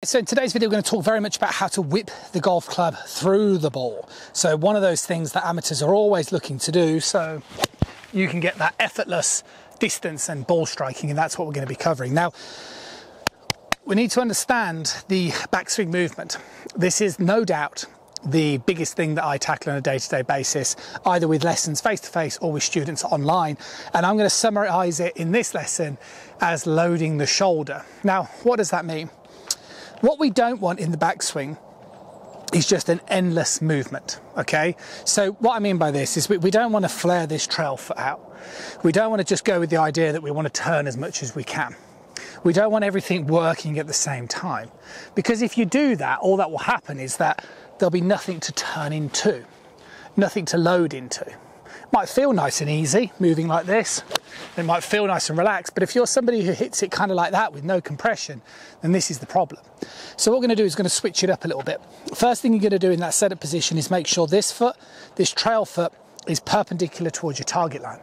So in today's video, we're going to talk very much about how to whip the golf club through the ball. So one of those things that amateurs are always looking to do, so you can get that effortless distance and ball striking, and that's what we're going to be covering. Now, we need to understand the backswing movement. This is no doubt the biggest thing that I tackle on a day-to-day basis, either with lessons face-to-face or with students online. And I'm going to summarize it in this lesson as loading the shoulder. Now, what does that mean? What we don't want in the backswing is just an endless movement, okay? So what I mean by this is we don't want to flare this trail foot out. We don't want to just go with the idea that we want to turn as much as we can. We don't want everything working at the same time, because if you do that, all that will happen is that there'll be nothing to turn into, nothing to load into. Might feel nice and easy moving like this. It might feel nice and relaxed, but if you're somebody who hits it kind of like that with no compression, then this is the problem. So what we're going to do is going to switch it up a little bit. First thing you're going to do in that setup position is make sure this foot, this trail foot, is perpendicular towards your target line.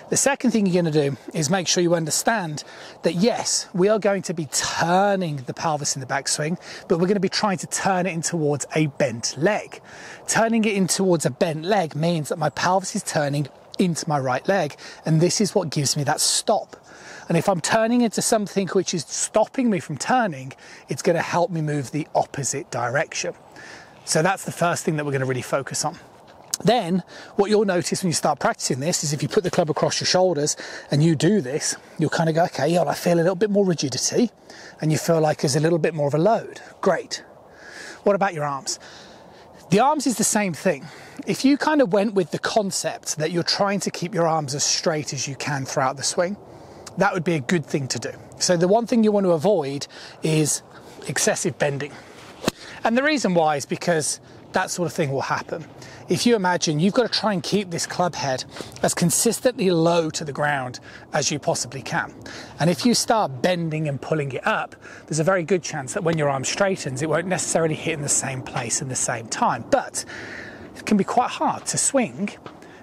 The second thing you're going to do is make sure you understand that yes, we are going to be turning the pelvis in the backswing, but we're going to be trying to turn it in towards a bent leg. Turning it in towards a bent leg means that my pelvis is turning into my right leg, and this is what gives me that stop. And if I'm turning into something which is stopping me from turning, it's going to help me move the opposite direction. So that's the first thing that we're going to really focus on. Then what you'll notice when you start practicing this is if you put the club across your shoulders and you do this, you'll kind of go, okay, yeah, I feel a little bit more rigidity, and you feel like there's a little bit more of a load. Great. What about your arms? The arms is the same thing. If you kind of went with the concept that you're trying to keep your arms as straight as you can throughout the swing, that would be a good thing to do. So the one thing you want to avoid is excessive bending. And the reason why is because that sort of thing will happen. If you imagine you've got to try and keep this club head as consistently low to the ground as you possibly can. And if you start bending and pulling it up, there's a very good chance that when your arm straightens, it won't necessarily hit in the same place in the same time. But it can be quite hard to swing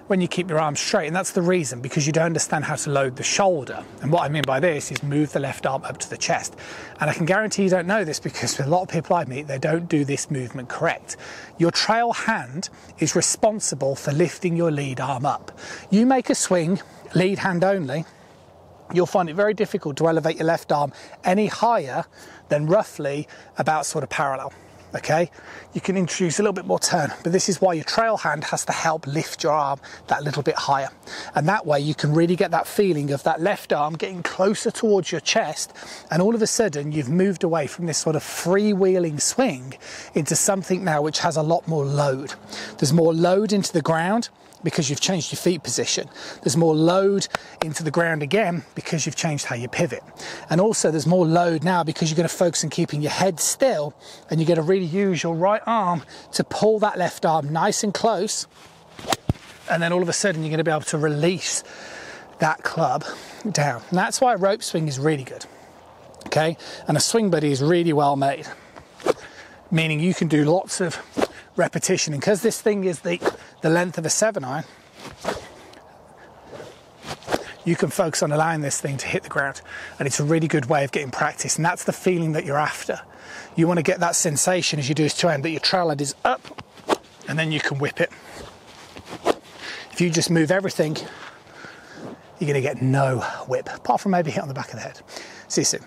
when you keep your arms straight, and that's the reason, because you don't understand how to load the shoulder. And what I mean by this is move the left arm up to the chest. And I can guarantee you don't know this, because with a lot of people I meet, they don't do this movement correct. Your trail hand is responsible for lifting your lead arm up. You make a swing, lead hand only, you'll find it very difficult to elevate your left arm any higher than roughly about sort of parallel. Okay, you can introduce a little bit more turn, but this is why your trail hand has to help lift your arm that little bit higher. And that way you can really get that feeling of that left arm getting closer towards your chest, and all of a sudden you've moved away from this sort of freewheeling swing into something now which has a lot more load. There's more load into the ground because you've changed your feet position. There's more load into the ground again because you've changed how you pivot. And also there's more load now because you're going to focus on keeping your head still, and you're going to really use your right arm to pull that left arm nice and close. And then all of a sudden you're going to be able to release that club down. And that's why a rope swing is really good. Okay, and a swing buddy is really well made, meaning you can do lots of repetition. And because this thing is the length of a 7-iron, you can focus on allowing this thing to hit the ground, and it's a really good way of getting practice. And that's the feeling that you're after. You want to get that sensation as you do this two-hand, that your trail head is up, and then you can whip it. If you just move everything, you're going to get no whip, apart from maybe hit on the back of the head. See you soon.